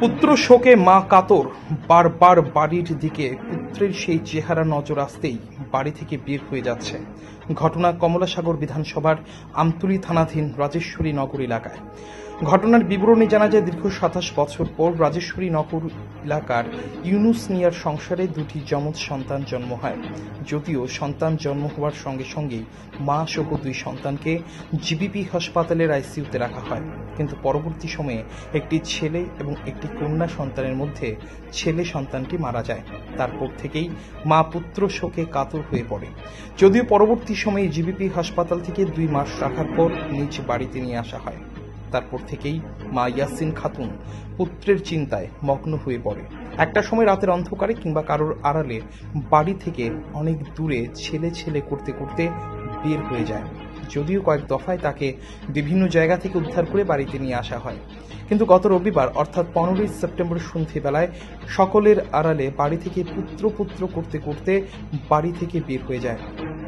পুত্র শোকে মা কাতর, বারবার বাড়ির দিকে পুত্রের সেই চেহারা নজর আসতেই বাড়ি থেকে বের হয়ে যাচ্ছে। ঘটনা কমলাসাগর বিধানসভার আমতলী থানাধীন রাজেশ্বরী নগর এলাকায়। ঘটনার বিবরণী জানা যায়, দীর্ঘ ২৭ বছর পর রাজেশ্বরী নগর এলাকার ইউনুস মিয়ার সংসারে দুটি যমজ সন্তান জন্ম হয়। যদিও সন্তান জন্ম হওয়ার সঙ্গে সঙ্গেই মা সহ দুই সন্তানকে জিবিপি হাসপাতালের আইসিইউতে রাখা হয়, কিন্তু পরবর্তী সময়ে একটি ছেলে এবং একটি কন্যা সন্তানের মধ্যে ছেলে সন্তানটি মারা যায়। তারপর থেকেই মা পুত্র শোকে কাতর হয়ে পড়ে। যদিও পরবর্তী সময়ে জিবিপি হাসপাতাল থেকে ২ মাস রাখার পর নিজ বাড়িতে নিয়ে আসা হয়। তারপর থেকেই মা ইয়াসিন খাতুন পুত্রের চিন্তায় মগ্ন হয়ে পড়ে। একটা সময় রাতের অন্ধকারে কিংবা কারোর আড়ালে বাড়ি থেকে অনেক দূরে ছেলে ছেলে করতে করতে বের হয়ে যায়। যদিও কয়েক দফায় তাকে বিভিন্ন জায়গা থেকে উদ্ধার করে বাড়িতে নিয়ে আসা হয়, কিন্তু গত রবিবার অর্থাৎ ১৫ই সেপ্টেম্বর সন্ধ্যেবেলায় সকলের আড়ালে বাড়ি থেকে পুত্র করতে করতে বাড়ি থেকে বের হয়ে যায়।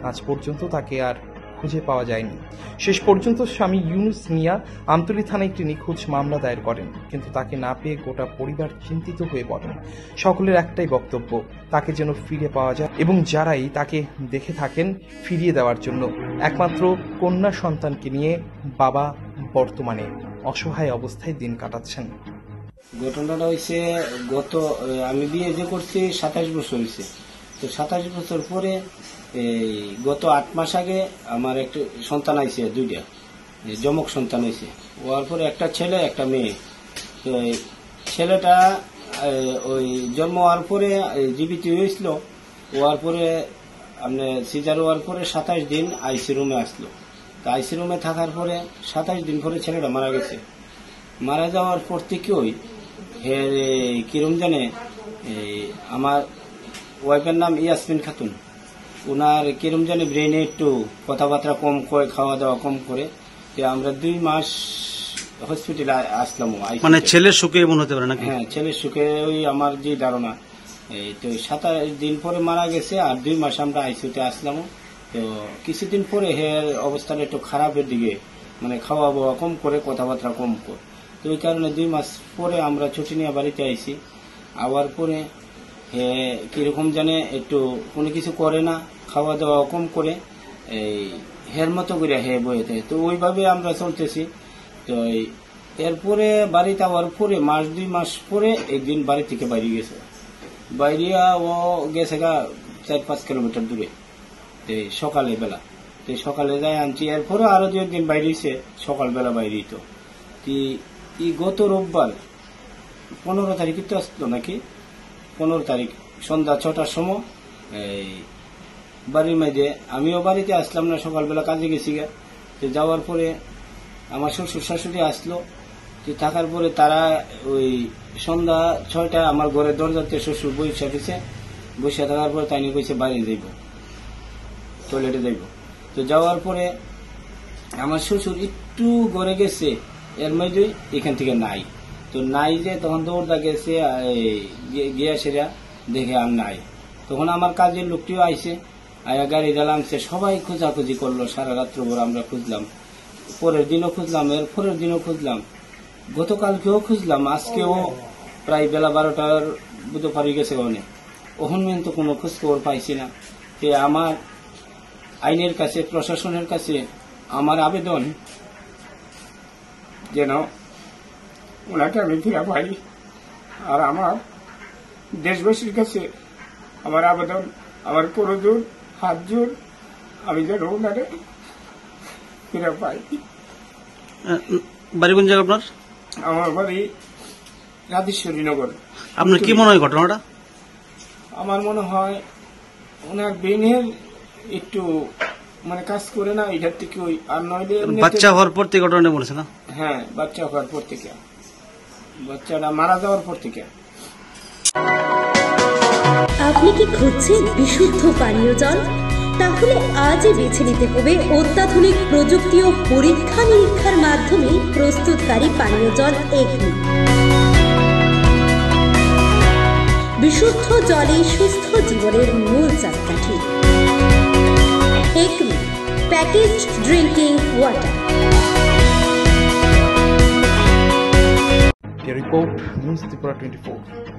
আজ পর্যন্ত তাকে আর খুঁজে পাওয়া যায়নি। শেষ পর্যন্ত স্বামী ইউনুস মিয়া আমতলী থানায় একটি নিখোঁজ মামলা দায়ের করেন, কিন্তু তাকে না পেয়ে গোটা পরিবার চিন্তিত হয়ে পড়েন। সকলের একটাই বক্তব্য, তাকে যেন ফিরে পাওয়া যায় এবং যারাই তাকে দেখে থাকেন ফিরিয়ে দেওয়ার জন্য। একমাত্র কন্যা সন্তানকে নিয়ে বাবা বর্তমানে অসহায় অবস্থায় দিন কাটাচ্ছেন। ঘটনাটা হয়েছে আমি বিয়ে যে করছি ২৭ বছর হয়েছে। তো ২৭ বছর পরে গত ৮ মাস আগে আমার একটা সন্তান আইছে, 2টা যমক সন্তান হয়েছে। হওয়ার পরে একটা ছেলে একটা মেয়ে। তো ছেলেটা ওই জন্ম হওয়ার পরে জীবিত হয়েছিল। হওয়ার পরে আপনার সিজার হওয়ার পরে ২৭ দিন আইসি রুমে আসলো। তো আইসি রুমে থাকার পরে ২৭ দিন পরে ছেলেটা মারা গেছে। মারা যাওয়ার পর থেকেই কিরম জানে আমার ওয়াইফের নাম ইয়াসমিন খাতুন, ওনার কিরম জানে ব্রেনে একটু কথাবার্তা কম করে, খাওয়া দাওয়া কম করে। আমরা ২ মাস হসপিটালে আসলাম। মানে ছেলের সুখে এমন হতে পারে নাকি? হ্যাঁ, ছেলের সুখে ওই আমার যে ধারণা। তো ২৭ দিন পরে মারা গেছে আর ২ মাস আমরা আইসিইউতে আসলাম। তো কিছুদিন পরে হের অবস্থাটা একটু খারাপের দিকে, মানে খাওয়া দাওয়া কম করে, কথাবার্তা কম করে। তো ওই কারণে ২ মাস পরে আমরা ছুটি নিয়ে বাড়িতে আইসি। আবার পরে হে কিরকম জানে একটু কোনো কিছু করে না, খাওয়া দাওয়া কম করে, হের মতো করে হে বইতে। তো ওইভাবে আমরা চলতেছি। তো এরপরে বাড়িতে আবার পরে ২ মাস পরে একদিন বাড়ি থেকে বাইরে গেছে। বাইরে ও গেছে গা ৪-৫ কিলোমিটার দূরে, সকালে বেলা। তো সকালে যাই আনছি। এরপরে আরো ২ একদিন বাইরেছে, সকালবেলা বাইরেই। তো গত রোববার ১৫ তারিখে তো আসলো নাকি, ১৫ তারিখ সন্ধ্যা ৬টার সময় বাড়ির মাঝে আমিও বাড়িতে আসলাম না, সকালবেলা কাজে গেছি গা। তো যাওয়ার পরে আমার শ্বশুর শাশুড়ি আসলো। তো থাকার পরে তারা ওই সন্ধ্যা ৬টায় আমার ঘরের দরজাতে শ্বশুর বসে থাকার পরে তাই নিয়ে কইছে বাইরে যাইব, টয়লেটে যাইব। তো যাওয়ার পরে আমার শ্বশুর একটু ঘরে গেছে, এর মধ্যে এখান থেকে নাই। তো নাই যে তখন দৌড়দা গেছে, গিয়া সেরা দেখে আর নাই। তখন আমার কাজের লোকটিও আইছে, আয়া গাড়ি জ্বালামছে, সবাই খোঁজাখুঁজি করলো। সারা রাত্র ভোর আমরা খুঁজলাম, পরের দিনও খুঁজলাম, এর পরের দিনও খুঁজলাম, গতকালকেও খুঁজলাম, আজকেও প্রায় বেলা ১২টার বুধো পারি গেছে। ওখান মেন তো কোনো খোঁজ খবর পাইছি না। যে আমার আইনের কাছে, প্রশাসনের কাছে আমার আবেদন যেন ওনাকে আমি ফিরা পাই। আর আমার দেশবাসীর কাছে আমার আবেদন, আমার করজোর হাত জোর, আমি যেন ওনারে ফিরা পাই। বাড়ি কোন জায়গা আপনার? আমার বাড়ি রাজেশ্বরী নগর। আপনার কি মনে হয় ঘটনাটা? আমার মনে হয় ওনার ব্রেনের একটু মানে কাজ করে না, এটার থেকে ওই আর নইলে বাচ্চা হওয়ার পর থেকে ঘটনাটা বলেছে না? হ্যাঁ, বাচ্চা হওয়ার পর থেকে, বাচ্চাটা মারা যাওয়ার পর থেকে। আপনি কি খুঁজছেন বিশুদ্ধ পানীয় জল? তাহলে আজই বেছে নিতে হবে অত্যাধুনিক প্রযুক্তি ও পরীক্ষা নিরীক্ষার মাধ্যমে প্রস্তুতকারী পানীয় জল একমি। বিশুদ্ধ জলে সুস্থ জীবনের মূল চাকাঠি। Acme packaged drinking water. Report news Tripura 24।